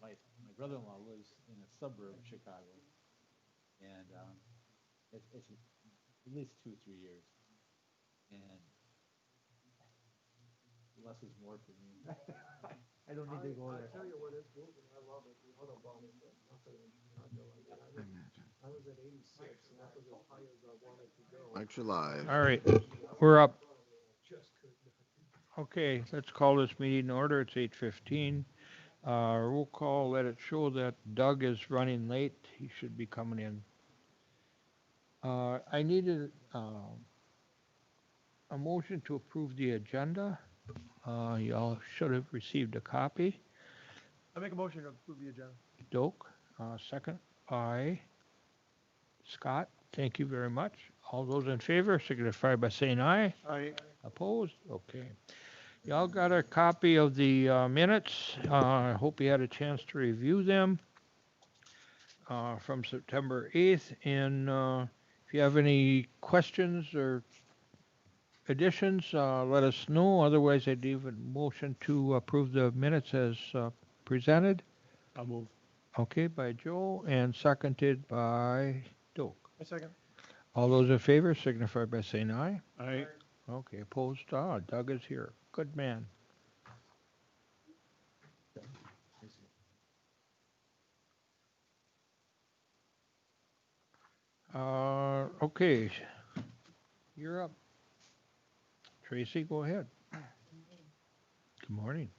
my my brother-in-law lives in a suburb of Chicago, and it's at least 2 3 years, and less is more for me. I don't need to go I there. tell you when it's moving, I love it. The other one is nothing in Chicago. I was at 86, and that was as high as I wanted to go. Extra live. And All right, I was we're in up. front, and I just could not do it. Okay, let's call this meeting in order. It's 8:15. Roll call, let it show that Doug is running late. He should be coming in. I needed a motion to approve the agenda. Y'all should have received a copy. I make a motion to approve the agenda. Doak, second by Scott. Thank you very much. All those in favor signify by saying aye. I Opposed? Okay. Y'all got a copy of the minutes. I hope you had a chance to review them from September 8th. And if you have any questions or additions, let us know. Otherwise, I'd leave a motion to approve the minutes as presented. I'll move. Okay, by Joe and seconded by Doak. A second. All those in favor signify by saying aye. I Okay, opposed? Doug is here. Good man. Okay, you're up. Tracy, go ahead. Good morning.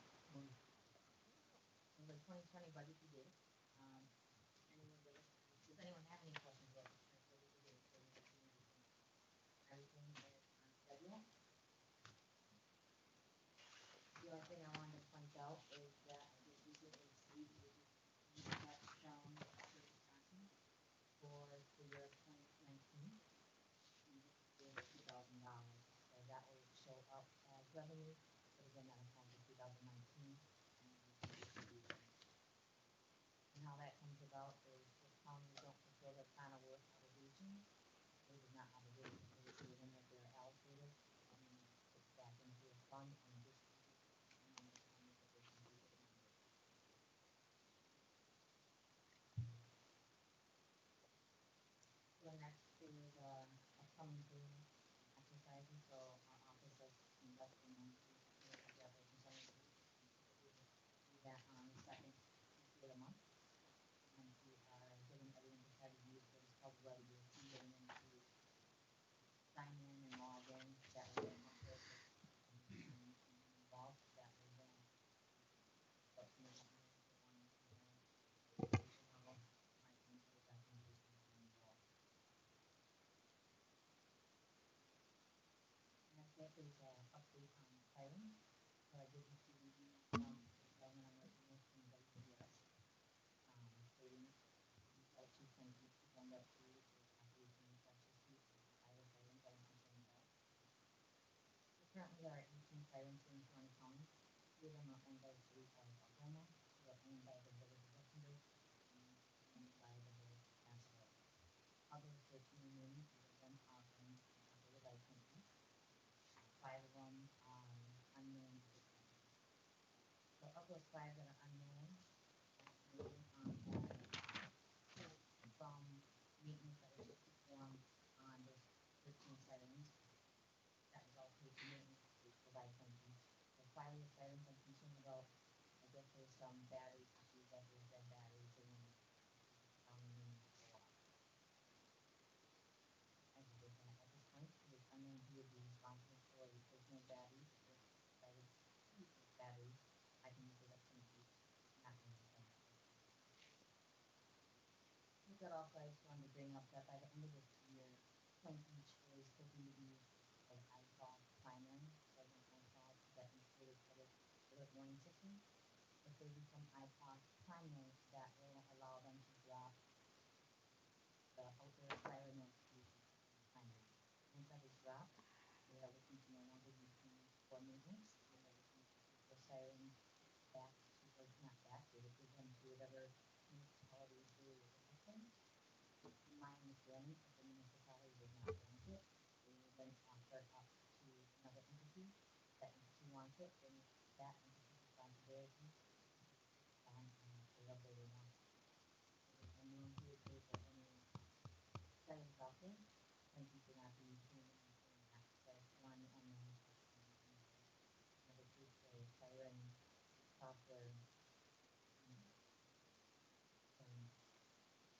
thank you for not being too doing that. So one on the number two for siren software. um,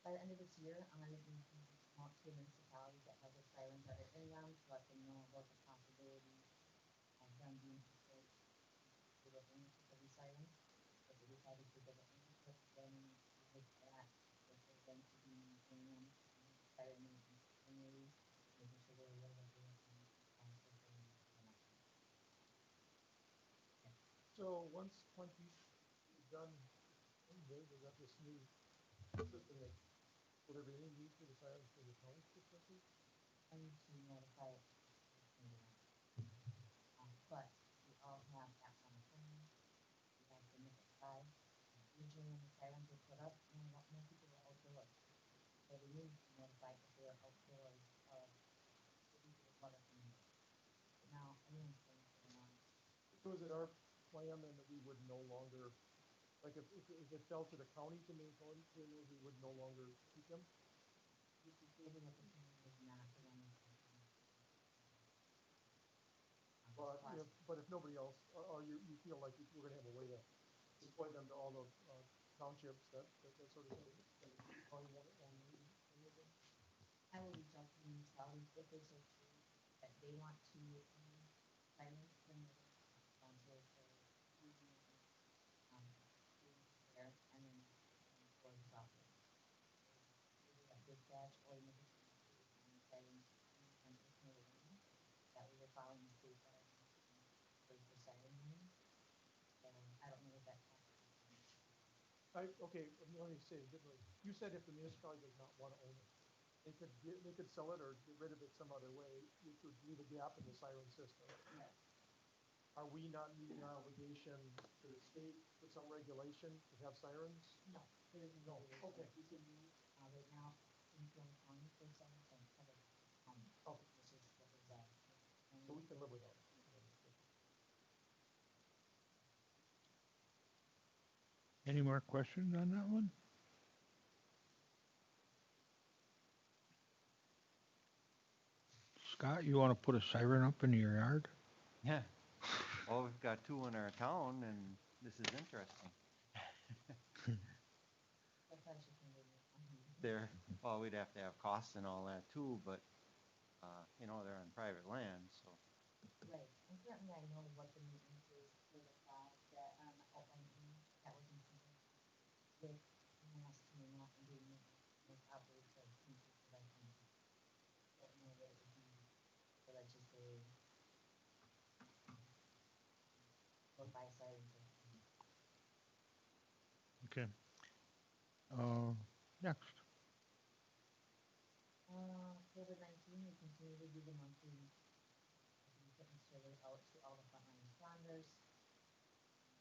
By the end of this year, I'm gonna be reaching out to municipalities that have the sirens that are in them to let them know about the possibility of them being proposed to the ownership of these sirens. If they decide to take over ownership, then we look at if they're going to be maintaining them, siren maintenance annually, making sure they're aware that they are responsible for them. So once these is done, is that this new system that whatever they need for the sirens for the county specifically? I need to notify but we all have apps on the phone. We have the Notify. Usually when the sirens are put up, most people are outdoors. So we need to notify if they are outdoors of illegal water coming in. But now everyone's phones going on. So is it our plan then that we would no longer, like if it fell to the county to maintain those, we would no longer keep them? This is really what the plan is not the one that's But if nobody else, or you feel like we're gonna have a way to deploy them to all the townships, that sort of thing? County won't own any of them? I will reach out to the municipalities if they so choose that they want to own sirens, then they're responsible for using them, doing repair, and then for the software. Either at dispatch or even if it's on the sirens, and if no warning, that we were following the state that for siren warnings. So I don't know what that cost is. Okay, let me say it differently. You said if the municipality does not want to own it, they could sell it or get rid of it some other way, which would leave a gap in the siren system. Right. Are we not meeting our obligation to the state with some regulation to have sirens? No, there is no. Okay. We can use, right now, in Kewaunee County, there's sirens don't cover county. Okay. Which is what is, So we can live without it. Any more questions on that one? Scott, you want to put a siren up in your yard? Yeah. Well, we've got two in our town, and this is interesting. They're, well, we'd have to have costs and all that too, but, they're on private land, so. Right, and currently I know what the maintenance is for the five that, outline that was included with EMS coming out and doing maintenance, most operates like increase the life on. Don't know what it would be, so let's just say. Or 5 sirens. Okay. Next. COVID-19, we continue to do the monthly fitness survey out to all the frontline responders.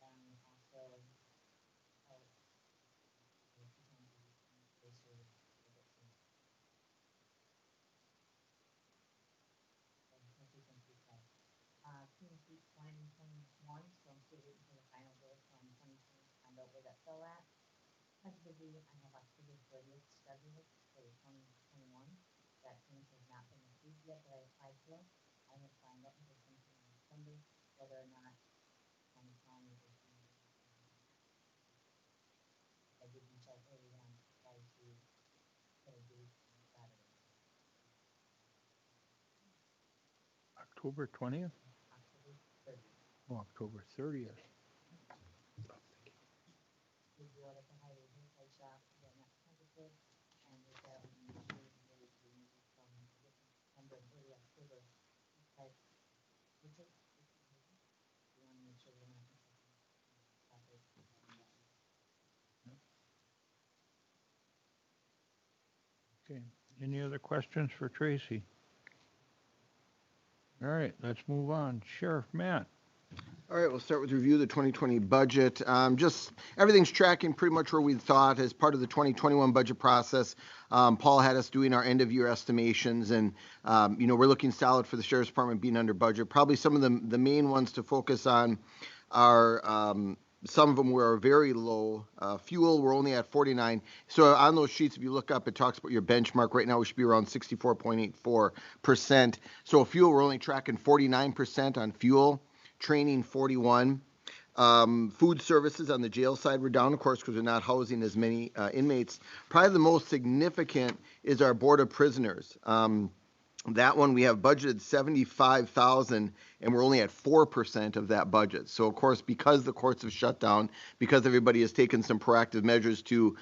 And also out 2 times a week in the survey. Clean Sweep 2021, so I'm still waiting for the final bill from 2020 to find out where that fell at. Tentatively, I have October 30th scheduled for the 2021. That cleanse has not been approved yet that I applied for. I won't find out until sometime in December whether or not county is being. I did reach out early on to try to put a date on Saturday. October 20th? October 30th. Oh, October 30th. We go out at the highway hillside shop, get that temperature, and with that, we can make sure we're removed from September, early October. But we're just, we want to make sure we're not infecting traffic. Okay. Any other questions for Tracy? All right, let's move on. Sheriff Matt. All right, we'll start with review of the 2020 budget. Just everything's tracking pretty much where we thought as part of the 2021 budget process. Paul had us doing our end of year estimations, and we're looking solid for the sheriff's department being under budget. Probably some of the main ones to focus on are some of them were very low. Fuel, we're only at 49. So on those sheets, if you look up, it talks about your benchmark. Right now, we should be around 64.84%. So fuel, we're only tracking 49% on fuel. Training, 41. Food services on the jail side were down, of course, because we're not housing as many inmates. Probably the most significant is our Board of Prisoners. That one we have budgeted 75,000, and we're only at 4% of that budget. So of course, because the courts have shut down, because everybody has taken some proactive measures to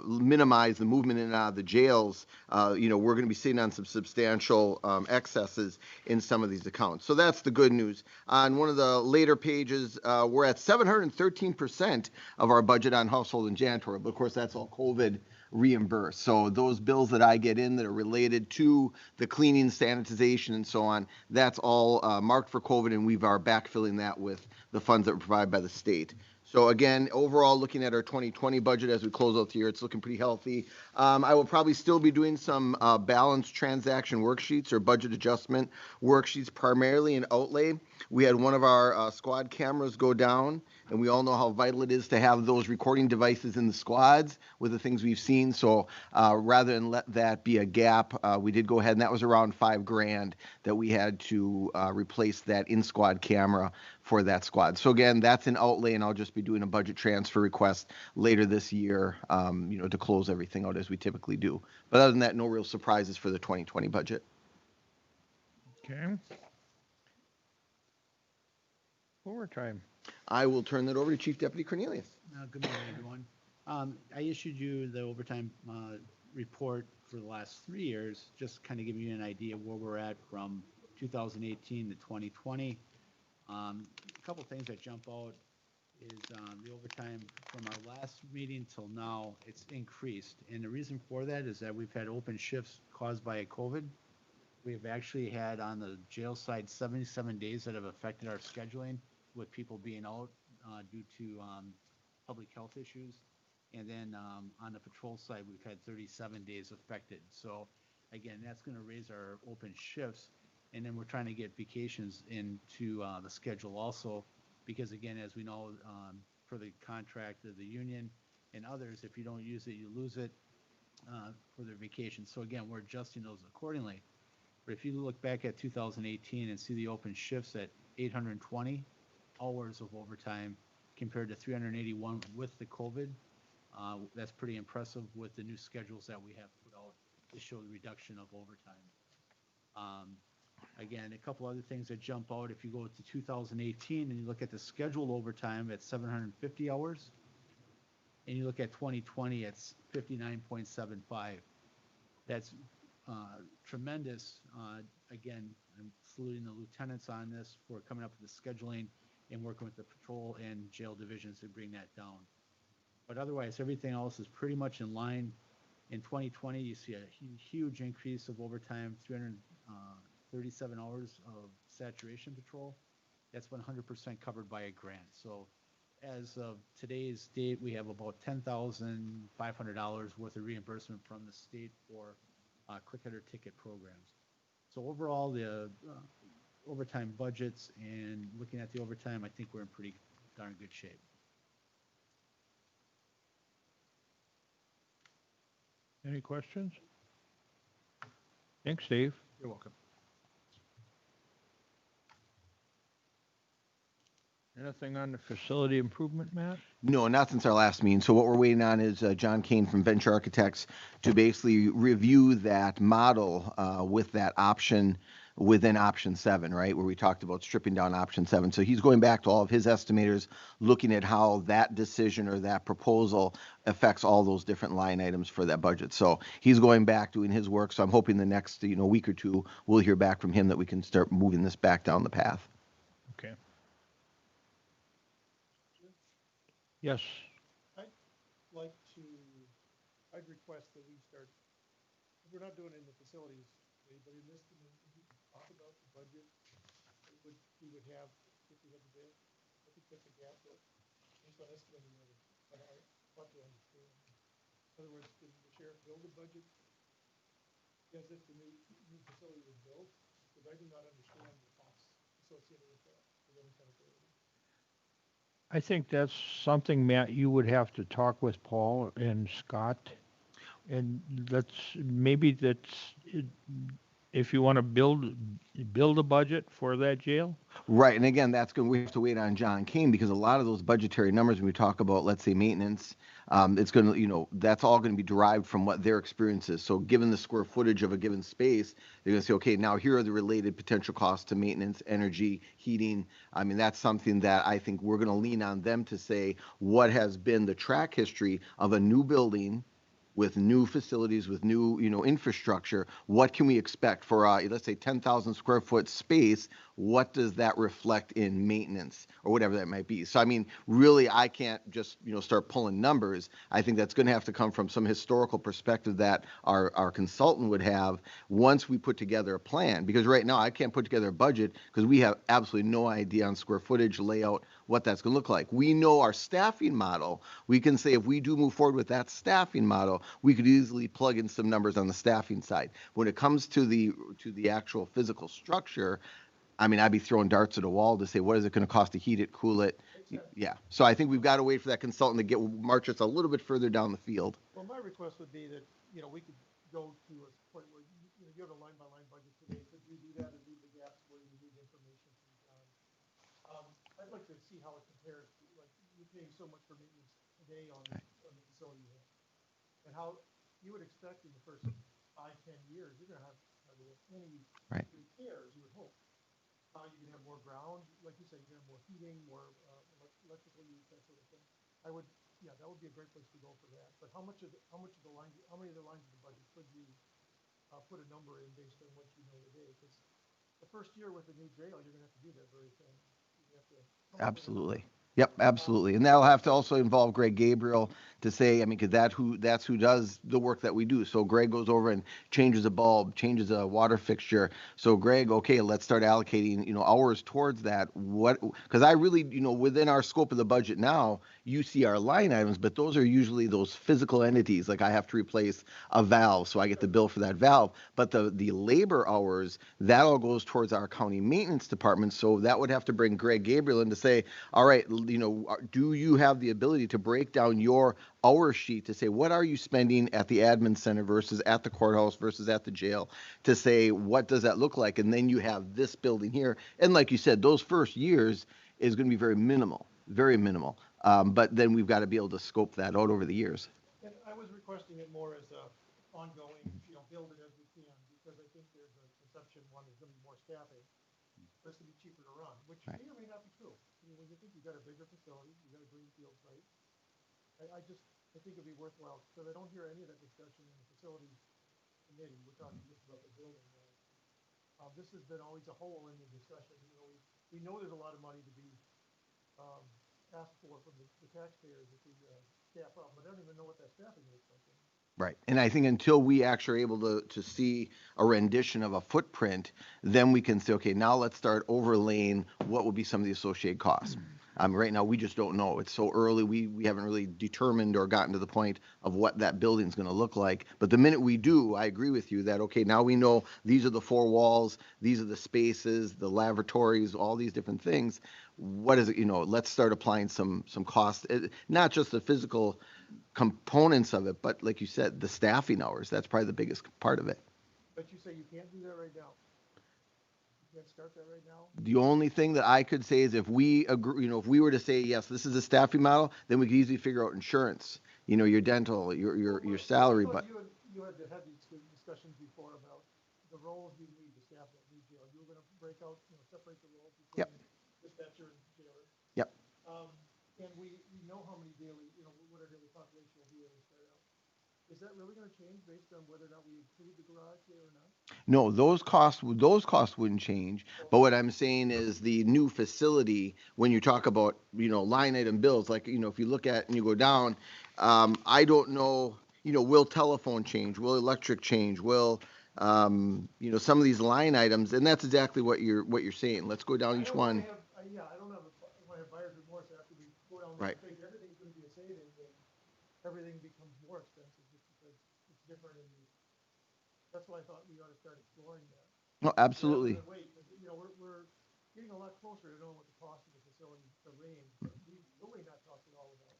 minimize the movement in and out of the jails, we're going to be sitting on some substantial excesses in some of these accounts. So that's the good news. On one of the later pages, we're at 713% of our budget on household and janitorial, but of course that's all COVID reimbursed. So those bills that I get in that are related to the cleaning, sanitization, and so on, that's all marked for COVID, and we are backfilling that with the funds that were provided by the state. So again, overall, looking at our 2020 budget as we close out the year, it's looking pretty healthy. I will probably still be doing some balanced transaction worksheets or budget adjustment worksheets, primarily in outlay. We had one of our squad cameras go down, and we all know how vital it is to have those recording devices in the squads with the things we've seen. So rather than let that be a gap, we did go ahead, and that was around $5,000 that we had to replace that in-squad camera for that squad. So again, that's an outlay, and I'll just be doing a budget transfer request later this year, to close everything out as we typically do. But other than that, no real surprises for the 2020 budget. Okay. Overtime. I will turn that over to Chief Deputy Cornelius. Good morning, everyone. I issued you the overtime report for the last 3 years, just kind of giving you an idea of where we're at from 2018 to 2020. A couple things that jump out is the overtime from our last meeting till now, it's increased. And the reason for that is that we've had open shifts caused by COVID. We've actually had on the jail side 77 days that have affected our scheduling with people being out due to public health issues. And then on the patrol side, we've had 37 days affected. So again, that's going to raise our open shifts. And then we're trying to get vacations into the schedule also, because again, as we know, for the contract of the union and others, if you don't use it, you lose it for their vacation. So again, we're adjusting those accordingly. But if you look back at 2018 and see the open shifts at 820 hours of overtime compared to 381 with the COVID, that's pretty impressive with the new schedules that we have put out to show the reduction of overtime. Again, a couple other things that jump out, if you go to 2018 and you look at the scheduled overtime at 750 hours, and you look at 2020, it's 59.75. That's tremendous. Again, I'm saluting the lieutenants on this for coming up with the scheduling and working with the patrol and jail divisions to bring that down. But otherwise, everything else is pretty much in line. In 2020, you see a huge increase of overtime, 337 hours of saturation patrol. That's 100% covered by a grant. So as of today's date, we have about $10,500 worth of reimbursement from the state for quick hitter ticket programs. So overall, the overtime budgets and looking at the overtime, I think we're in pretty darn good shape. Any questions? Thanks, Dave. You're welcome. Anything on the facility improvement, Matt? No, not since our last meeting. So what we're waiting on is John Kane from Venture Architects to basically review that model with that option within option 7, right, where we talked about stripping down option 7. So he's going back to all of his estimators, looking at how that decision or that proposal affects all those different line items for that budget. So he's going back doing his work. So I'm hoping the next week or two we'll hear back from him that we can start moving this back down the path. Okay. Yes. I'd request that we start, we're not doing it in the facilities, but in this, when we talk about the budget, we would have, if we had the bill, I think that's a gap that, based on estimating that, but I want to understand. In other words, did the sheriff build a budget as if the new facility was built? Because I do not understand the costs associated with that, with any kind of facility. I think that's something, Matt, you would have to talk with Paul and Scott. And maybe if you want to build a budget for that jail. Right, and again, that's going. We have to wait on John Kane because a lot of those budgetary numbers when we talk about, let's say, maintenance, it's going to, that's all going to be derived from what their experience is. So, given the square footage of a given space, they're going to say, okay, now here are the related potential costs to maintenance, energy, heating. I mean, that's something that I think we're going to lean on them to say what has been the track history of a new building with new facilities, with new, infrastructure. What can we expect for, let's say, 10,000 square foot space? What does that reflect in maintenance or whatever that might be? So, I mean, really, I can't just, start pulling numbers. I think that's going to have to come from some historical perspective that our consultant would have once we put together a plan. Because right now, I can't put together a budget because we have absolutely no idea on square footage, layout, what that's going to look like. We know our staffing model. We can say if we do move forward with that staffing model, we could easily plug in some numbers on the staffing side. When it comes to the actual physical structure, I mean, I'd be throwing darts at a wall to say, what is it going to cost to heat it, cool it? Yeah. So I think we've got to wait for that consultant to march us a little bit further down the field. Well, my request would be that, we could go to a point where, you have a line-by-line budget today. Could we do that and leave the gaps where you need information from John? I'd like to see how it compares to, like, you're paying so much for maintenance today on the facility you have. And how you would expect in the first 5, 10 years, you're gonna have hardly any Right. repairs, you would hope. You can have more ground, like you said, you can have more heating, more electrical use, that sort of thing. Yeah, that would be a great place to go for that. But how many of the lines of the budget could you put a number in based on what you know today? Because the first year with the new jail, you're gonna have to do that very thing. You have to come up with a number. Absolutely. Yep, absolutely. And that'll have to also involve Greg Gabriel to say, I mean, because that's who does the work that we do. So Greg goes over and changes a bulb, changes a water fixture. So Greg, okay, let's start allocating, hours towards that. Because I really, within our scope of the budget now, you see our line items, but those are usually those physical entities. Like I have to replace a valve, so I get the bill for that valve. But the labor hours, that all goes towards our county maintenance department. So that would have to bring Greg Gabriel in to say, all right, do you have the ability to break down your hour sheet to say what are you spending at the admin center versus at the courthouse versus at the jail, to say what does that look like? And then you have this building here. And like you said, those first years is going to be very minimal, very minimal. But then we've got to be able to scope that out over the years. And I was requesting it more as a ongoing, build it as we can, because I think there's a perception, one, there's gonna be more staffing, but it's gonna be cheaper to run, which Right. may or may not be true. I mean, when you think you've got a bigger facility, you've got a greenfield site, I think it'd be worthwhile, because I don't hear any of that discussion in the facilities committee. We're talking just about the building now. This has been always a hole in the discussion, we know there's a lot of money to be, asked for from the taxpayers if we, staff up, but I don't even know what that staffing looks like anymore. Right. And I think until we actually are able to see a rendition of a footprint, then we can say, okay, now let's start overlaying what would be some of the associated costs. Right now, we just don't know. It's so early. We haven't really determined or gotten to the point of what that building's going to look like. But the minute we do, I agree with you that, okay, now we know these are the four walls, these are the spaces, the lavatories, all these different things. What is it, let's start applying some cost, not just the physical components of it, but like you said, the staffing hours, that's probably the biggest part of it. But you say you can't do that right now? You can't start that right now? The only thing that I could say is if we agree, if we were to say, yes, this is a staffing model, then we could easily figure out insurance, your dental, your salary, I but. thought you had to have these discussions before about the roles you need to staff that new jail. You were gonna break out, separate the roles Yep. between dispatcher and jailer. Yep. And we know how many daily, what our daily population will be when we start out. Is that really gonna change based on whether or not we include the garage there or not? No, those costs wouldn't change. But what I'm saying is the new facility, when you talk about, line item bills, like, if you look at and you go down, I don't know, will telephone change? Will electric change? Will, some of these line items, and that's exactly what you're saying. Let's go down each one. I don't wanna have buyer's remorse after we go down there Right. and think everything's gonna be a savings and everything becomes more expensive just because it's different and that's why I thought we ought to start exploring that. No, absolutely. Rather than wait, 'cause, we're getting a lot closer to knowing what the cost of the facility, the range, but nobody not talked at all about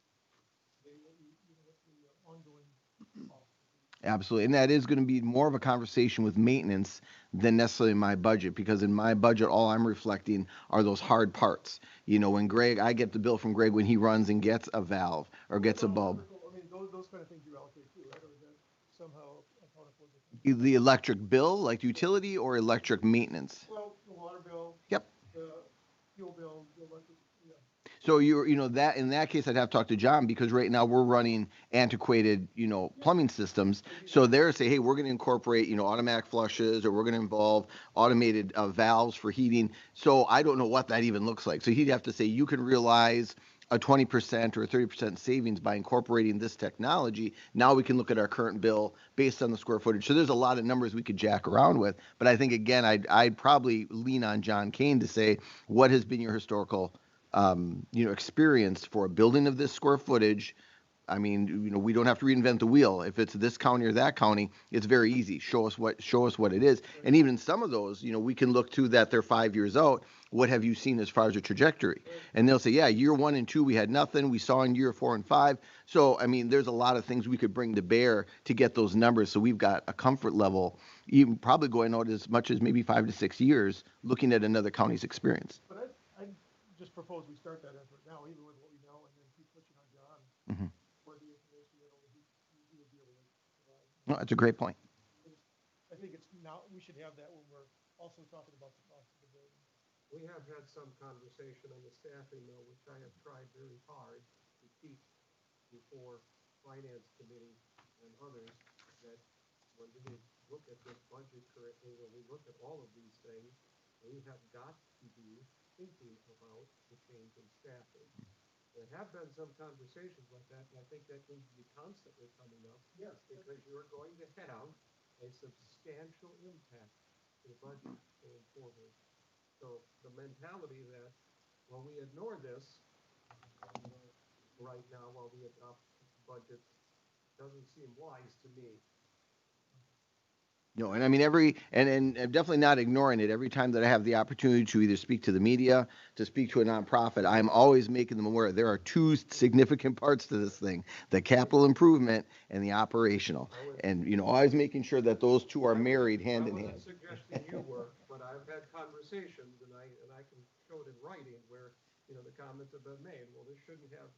today, what we, what the ongoing cost would be. Absolutely. And that is going to be more of a conversation with maintenance than necessarily my budget, because in my budget, all I'm reflecting are those hard parts. When Greg, I get the bill from Greg when he runs and gets a valve or gets a bulb. I mean, those kind of things you allocate too, right? Or is that somehow accounted for differently? The electric bill, like utility, or electric maintenance? Well, the water bill, Yep. the fuel bill, the electric, yeah. So that in that case, I'd have to talk to John, because right now we're running antiquated, plumbing systems. So they're say, hey, we're going to incorporate, automatic flushes, or we're going to involve automated valves for heating. So I don't know what that even looks like. So he'd have to say, you can realize a 20% or a 30% savings by incorporating this technology. Now we can look at our current bill based on the square footage. So there's a lot of numbers we could jack around with. But I think, again, I'd probably lean on John Kane to say, what has been your historical experience for a building of this square footage? I mean, we don't have to reinvent the wheel. If it's this county or that county, it's very easy. Show us what it is. And even some of those, we can look to that they're 5 years out. What have you seen as far as a trajectory? And they'll say, yeah, year 1 and 2, we had nothing. We saw in year 4 and 5. So, I mean, there's a lot of things we could bring to bear to get those numbers. So we've got a comfort level, even probably going out as much as maybe 5 to 6 years, looking at another county's experience. But I just propose we start that effort now, even with what we know, and then keep pushing on John Mhm. for the information that only he would be able to provide. No, that's a great point. I think it's now, we should have that when we're also talking about the cost of the building. We have had some conversation on the staffing mill, which I have tried very hard to keep before finance committee and others, that when we look at this budget currently, when we look at all of these things, we have got to be thinking about the change in staffing. There have been some conversations like that, and I think that needs to be constantly coming up. Yes. Because you're going to have a substantial impact to the budget going forward. So the mentality that, well, we ignore this right now while we adopt budgets doesn't seem wise to me. And I mean, and I'm definitely not ignoring it. Every time that I have the opportunity to either speak to the media, to speak to a nonprofit, I'm always making them aware there are 2 significant parts to this thing: the capital improvement and the operational. And, always making sure that those 2 are married hand in hand. I wasn't suggesting you were, but I've had conversations, and I can show it in writing where, the comments have been made. Well, this shouldn't have,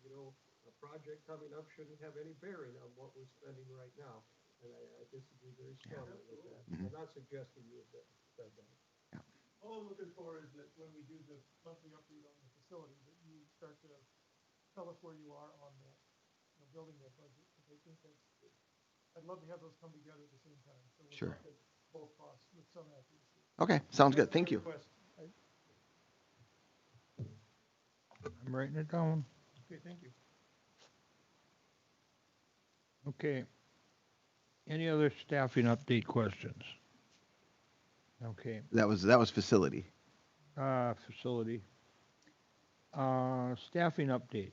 a project coming up shouldn't have any bearing on what we're spending right now. And I disagree very strongly with that. I'm not suggesting you have said that. All I'm looking for is that when we do the monthly update on the facility, that you start to tell us where you are on that, building that budget. Because I think I'd love to have those come together at the same time. So we Sure. look at both costs with some accuracy. Okay, sounds good. Thank you. I'm writing it down. Okay, thank you. Okay. Any other staffing update questions? Okay. That was facility. Facility. Staffing update.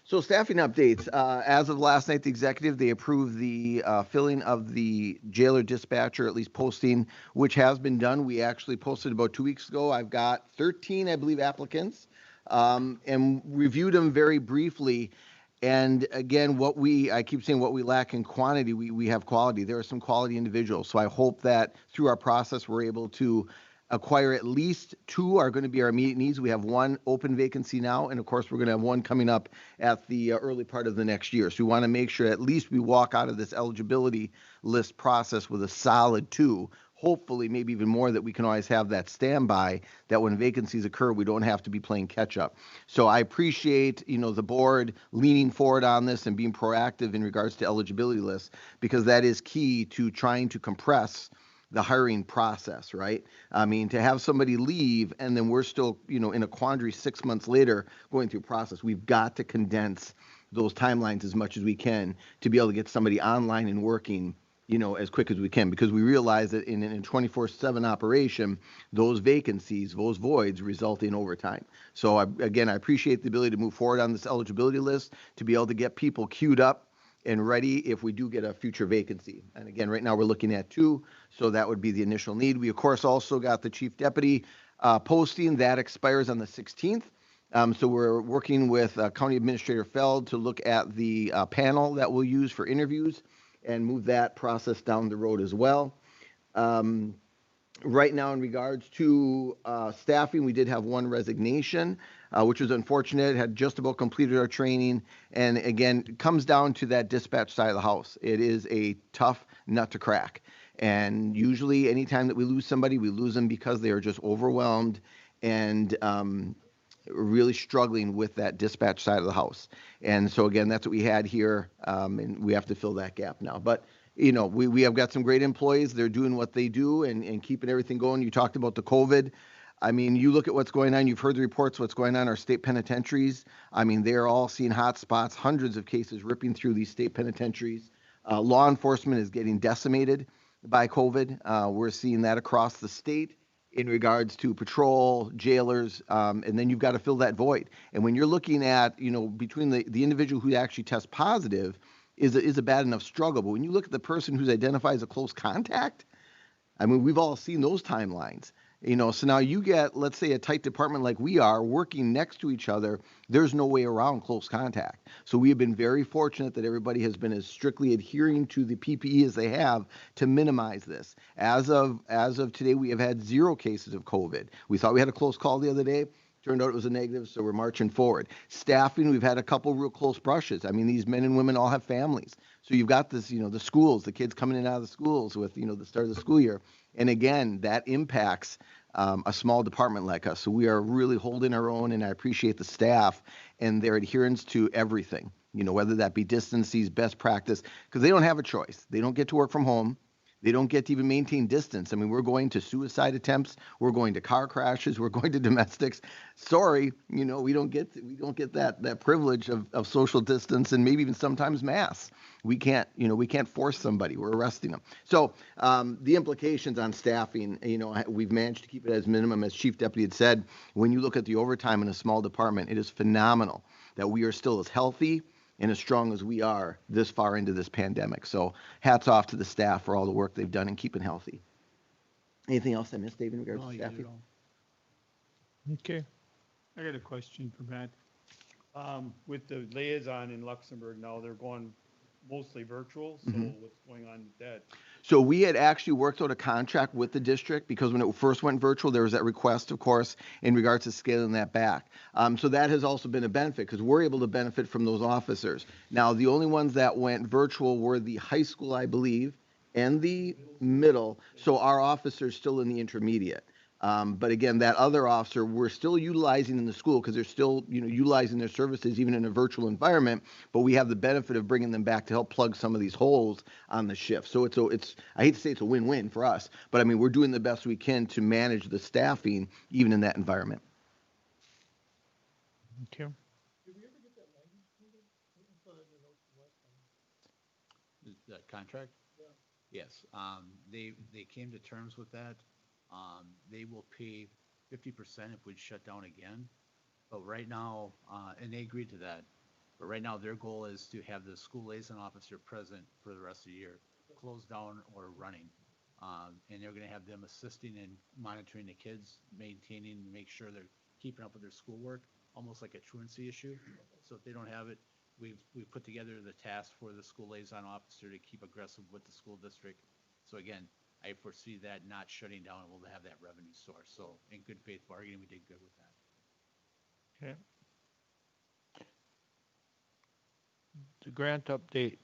So staffing updates. As of last night, the executive, they approved the filling of the jailer dispatcher, at least posting, which has been done. We actually posted about 2 weeks ago. I've got 13, I believe, applicants, and reviewed them very briefly. And again, I keep saying what we lack in quantity, we have quality. There are some quality individuals. So I hope that through our process, we're able to acquire at least 2 are going to be our immediate needs. We have 1 open vacancy now, and of course, we're going to have 1 coming up at the early part of the next year. So we want to make sure at least we walk out of this eligibility list process with a solid 2. Hopefully, maybe even more, that we can always have that standby, that when vacancies occur, we don't have to be playing catch up. So I appreciate, the board leaning forward on this and being proactive in regards to eligibility lists, because that is key to trying to compress the hiring process, right? I mean, to have somebody leave and then we're still, in a quandary 6 months later going through process, we've got to condense those timelines as much as we can to be able to get somebody online and working, as quick as we can, because we realize that in a 24/7 operation, those vacancies, those voids result in overtime. So I appreciate the ability to move forward on this eligibility list, to be able to get people queued up and ready if we do get a future vacancy. And again, right now we're looking at 2, so that would be the initial need. We, of course, also got the chief deputy posting that expires on the 16th. So we're working with County Administrator Feld to look at the panel that we'll use for interviews and move that process down the road as well. Um, Right now, in regards to staffing, we did have one resignation, which was unfortunate. Had just about completed our training, and again, it comes down to that dispatch side of the house. It is a tough nut to crack, and usually, anytime that we lose somebody, we lose them because they are just overwhelmed and really struggling with that dispatch side of the house. And so again, that's what we had here, and we have to fill that gap now. But we have got some great employees. They're doing what they do and keeping everything going. You talked about the COVID. I mean, you look at what's going on. You've heard the reports, what's going on in our state penitentiaries. I mean, they're all seeing hot spots, hundreds of cases ripping through these state penitentiaries. Law enforcement is getting decimated by COVID. We're seeing that across the state in regards to patrol, jailers, and then you've got to fill that void. And when you're looking at, between the individual who actually tests positive is a bad enough struggle. But when you look at the person who's identified as a close contact, I mean, we've all seen those timelines. So now you get, let's say, a tight department like we are working next to each other. There's no way around close contact. So we have been very fortunate that everybody has been as strictly adhering to the PPE as they have to minimize this. As of today, we have had 0 cases of COVID. We thought we had a close call the other day. Turned out it was a negative, so we're marching forward. Staffing, we've had a couple real close brushes. I mean, these men and women all have families. So you've got this, the schools, the kids coming in and out of the schools with, the start of the school year. And again, that impacts a small department like us. So we are really holding our own, and I appreciate the staff and their adherence to everything, whether that be distances, best practice, because they don't have a choice. They don't get to work from home. They don't get to even maintain distance. I mean, we're going to suicide attempts. We're going to car crashes. We're going to domestics. Sorry, we don't get that privilege of social distance and maybe even sometimes mass. We can't force somebody. We're arresting them. So the implications on staffing, we've managed to keep it as minimum, as Chief Deputy had said. When you look at the overtime in a small department, it is phenomenal that we are still as healthy and as strong as we are this far into this pandemic. So hats off to the staff for all the work they've done in keeping healthy. Anything else I missed, Dave, in regards No, to you did staffing? it all. Okay. I got a question for Matt. With the liaison in Luxembourg now, they're going mostly virtual, so what's going on with that? So we had actually worked out a contract with the district because when it first went virtual, there was that request, of course, in regards to scaling that back. So that has also been a benefit because we're able to benefit from those officers. Now, the only ones that went virtual were the high school, I believe, and the middle. So our officers still in the intermediate. But again, that other officer, we're still utilizing in the school because they're still, utilizing their services even in a virtual environment. But we have the benefit of bringing them back to help plug some of these holes on the shift. So it's I hate to say it's a win-win for us, but I mean we're doing the best we can to manage the staffing even in that environment. Okay. Did we ever get that language cleared? I saw that in the notes from last time. The contract? Yeah. Yes, they came to terms with that. They will pay 50% if we shut down again. But right now, and they agreed to that. But right now, their goal is to have the school liaison officer present for the rest of the year, closed down or running. And they're going to have them assisting in monitoring the kids, maintaining, make sure they're keeping up with their schoolwork, almost like a truancy issue. So if they don't have it, we've put together the task for the school liaison officer to keep aggressive with the school district. So again, I foresee that not shutting down, and we'll have that revenue source. So in good faith bargaining, we did good with that. Okay. The grant update.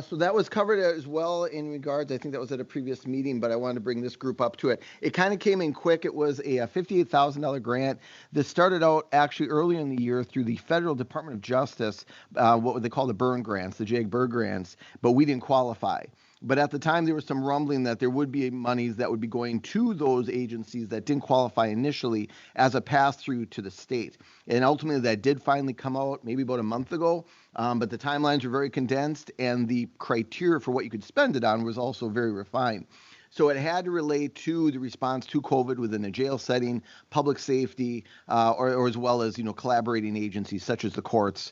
So that was covered as well in regards, I think that was at a previous meeting, but I wanted to bring this group up to it. It kind of came in quick. It was a $58,000 grant. This started out actually earlier in the year through the Federal Department of Justice, what would they call the burn grants, the JAG burn grants, but we didn't qualify. But at the time, there was some rumbling that there would be monies that would be going to those agencies that didn't qualify initially as a pass-through to the state. And ultimately, that did finally come out maybe about a month ago. But the timelines were very condensed, and the criteria for what you could spend it on was also very refined. So it had to relate to the response to COVID within a jail setting, public safety, or as well as collaborating agencies such as the courts,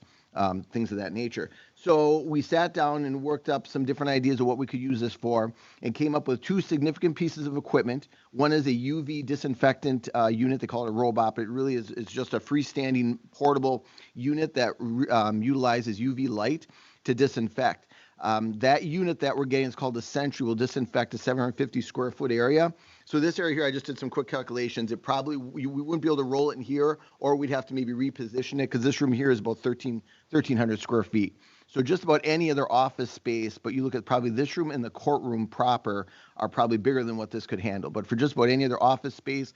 things of that nature. So we sat down and worked up some different ideas of what we could use this for and came up with two significant pieces of equipment. One is a UV disinfectant unit. They call it a robot, but it really is it's just a freestanding portable unit that utilizes UV light to disinfect. That unit that we're getting is called the Sentry, will disinfect a 750 square foot area. So this area here, I just did some quick calculations. It probably, we wouldn't be able to roll it in here, or we'd have to maybe reposition it, because this room here is about 1,300 square feet. So just about any other office space, but you look at probably this room and the courtroom proper are probably bigger than what this could handle. But for just about any other office space,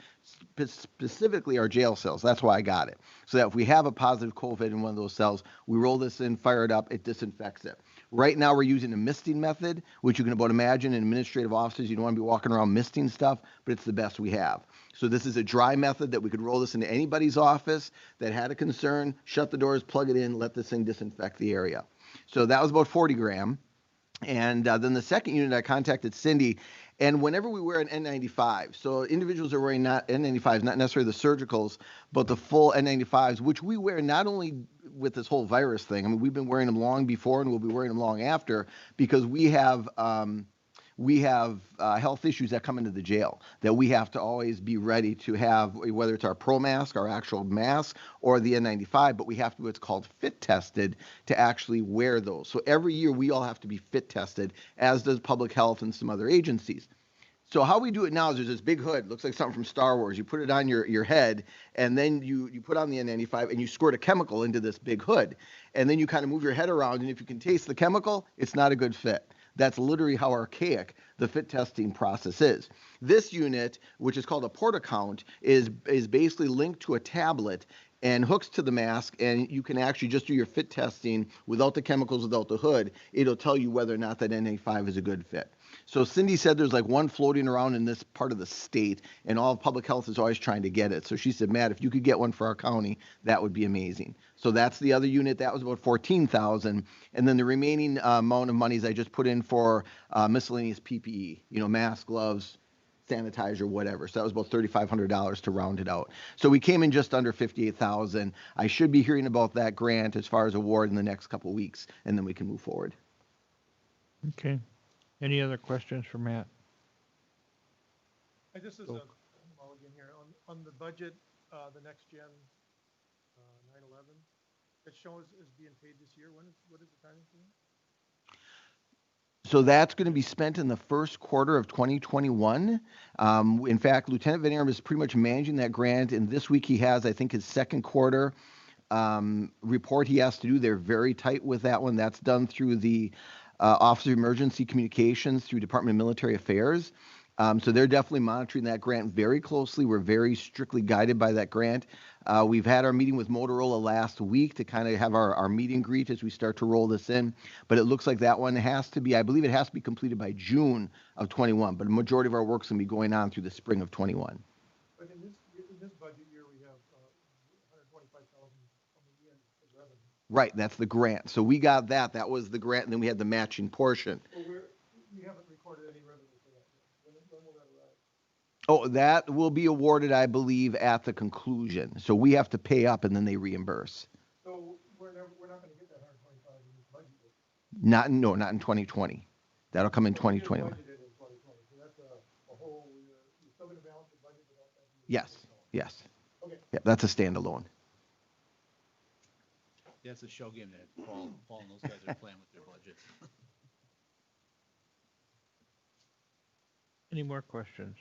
specifically our jail cells, that's why I got it. So that if we have a positive COVID in one of those cells, we roll this in, fire it up, it disinfects it. Right now, we're using a misting method, which you can about imagine in administrative offices, you don't want to be walking around misting stuff, but it's the best we have. So this is a dry method that we could roll this into anybody's office that had a concern, shut the doors, plug it in, let this thing disinfect the area. So that was about 40 gram. And then the second unit, I contacted Cindy, and whenever we wear an N95, so individuals are wearing not N95s, not necessarily the surgicals, but the full N95s, which we wear not only with this whole virus thing. I mean, we've been wearing them long before, and we'll be wearing them long after, because we have health issues that come into the jail that we have to always be ready to have, whether it's our pro mask, our actual mask, or the N95, but we have to be what's called fit tested to actually wear those. So every year we all have to be fit tested, as does public health and some other agencies. So how we do it now is there's this big hood, looks like something from Star Wars. You put it on your head, and then you put on the N95, and you squirt a chemical into this big hood. And then you kind of move your head around, and if you can taste the chemical, it's not a good fit. That's literally how archaic the fit testing process is. This unit, which is called a port-a-count, is basically linked to a tablet and hooks to the mask, and you can actually just do your fit testing without the chemicals, without the hood. It'll tell you whether or not that N95 is a good fit. So Cindy said there's like one floating around in this part of the state, and all of public health is always trying to get it. So she said, Matt, if you could get one for our county, that would be amazing. So that's the other unit. That was about 14,000, and then the remaining amount of monies I just put in for miscellaneous PPE, masks, gloves, sanitizer, whatever. So that was about $3,500 to round it out. So we came in just under 58,000. I should be hearing about that grant as far as award in the next couple of weeks, and then we can move forward. Okay. Any other questions for Matt? This is a mulligan here. On the budget, the next gen 9/11, it shows is being paid this year. What is the timing for that? So that's going to be spent in the first quarter of 2021. In fact, Lieutenant Van Arum is pretty much managing that grant, and this week he has, I think, his second quarter report he has to do. They're very tight with that one. That's done through the Office of Emergency Communications through Department of Military Affairs. So they're definitely monitoring that grant very closely. We're very strictly guided by that grant. We've had our meeting with Motorola last week to kind of have our meet and greet as we start to roll this in. But it looks like that one has to be, I believe it has to be completed by June of 21. But a majority of our work's going to be going on through the spring of 21. But in this budget year, we have 125,000 coming in as revenue. Right, that's the grant. So we got that. That was the grant, and then we had the matching portion. Well, we haven't recorded any revenue for that yet. When will that arrive? Oh, that will be awarded, I believe, at the conclusion. So we have to pay up, and then they reimburse. So we're not going to get that 125 in this budget year. Not in 2020. That'll come in 2021. Budgeted in 2020. So that's a whole. You're still going to balance your budget without that. Yes. Okay. Yeah, that's a standalone. That's a show game that Paul and those guys are playing with their budget. Any more questions?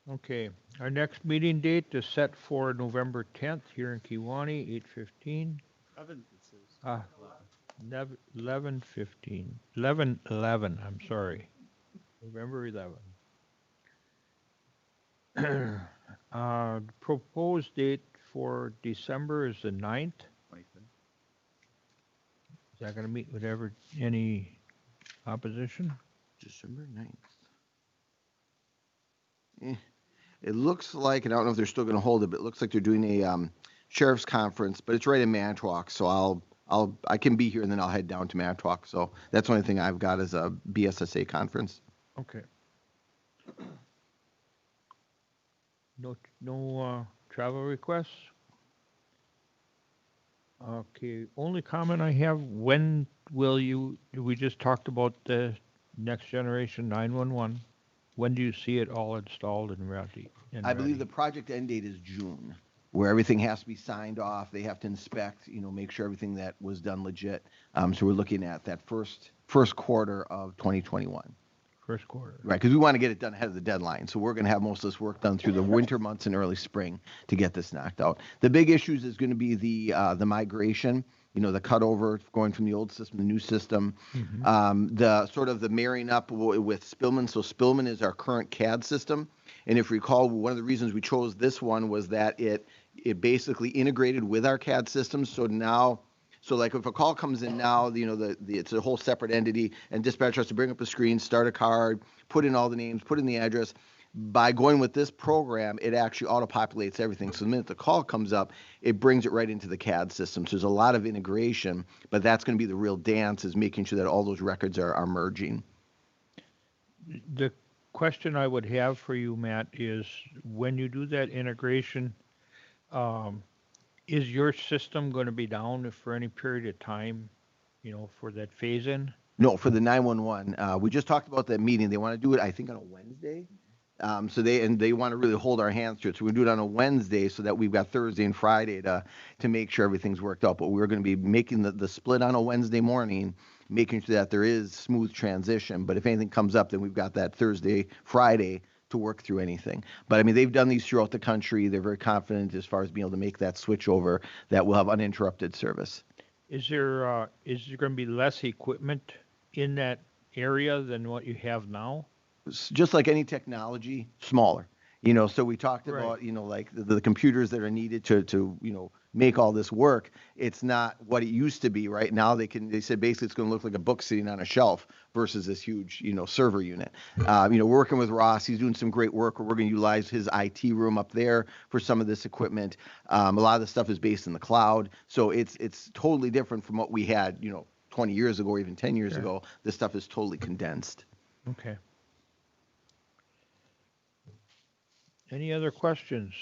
Okay, our next meeting date is set for November 10th here in Kewaunee, 8:15. 11:11, I'm sorry. November 11. Proposed date for December is the 9th. 25th. Is that going to meet with any opposition? December 9th. It looks like, and I don't know if they're still going to hold it, but it looks like they're doing a sheriff's conference, but it's right in Manitowoc, so I can be here and then I'll head down to Manitowoc. So that's the only thing I've got is a BSSA conference. Okay. No travel requests? Okay, only comment I have, when will you, we just talked about the next generation 911. When do you see it all installed and ready? I believe the project end date is June, where everything has to be signed off. They have to inspect, make sure everything that was done legit. So we're looking at that first quarter of 2021. First quarter. Right, because we want to get it done ahead of the deadline. So we're going to have most of this work done through the winter months and early spring to get this knocked out. The big issues is going to be the migration, the cutover going from the old system to the new system, the sort of the marrying up with Spillman. So Spillman is our current CAD system. And if you recall, one of the reasons we chose this one was that it basically integrated with our CAD system. So like if a call comes in now, it's a whole separate entity, and dispatcher has to bring up a screen, start a card, put in all the names, put in the address. By going with this program, it actually auto-populates everything. So the minute the call comes up, it brings it right into the CAD system. So there's a lot of integration, but that's going to be the real dance, is making sure that all those records are merging. The question I would have for you, Matt, is when you do that integration, is your system going to be down for any period of time, for that phase in? No, for the 911. We just talked about that meeting. They want to do it, I think, on a Wednesday. So they want to really hold our hands to it. So we do it on a Wednesday so that we've got Thursday and Friday to make sure everything's worked out. But we're going to be making the split on a Wednesday morning, making sure that there is smooth transition. But if anything comes up, then we've got that Thursday, Friday to work through anything. But I mean, they've done these throughout the country. They're very confident as far as being able to make that switch over, that we'll have uninterrupted service. Is there going to be less equipment in that area than what you have now? Just like any technology, smaller. So we talked about, Right. Like the computers that are needed to make all this work. It's not what it used to be. Right now, they said basically it's going to look like a book sitting on a shelf versus this huge, server unit. We're working with Ross. He's doing some great work. We're going to utilize his IT room up there for some of this equipment. A lot of the stuff is based in the cloud. So it's totally different from what we had, 20 years ago or even 10 years ago. This stuff is totally condensed. Okay. Any other questions?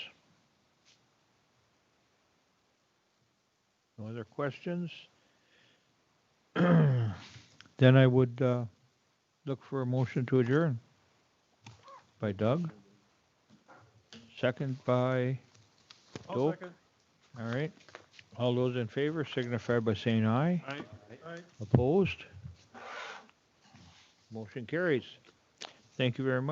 No other questions? Then I would look for a motion to adjourn. By Doug? Second by I'll Doak? second. All right. All those in favor signify by saying aye. Aye. Opposed? Motion carries. Thank you very much.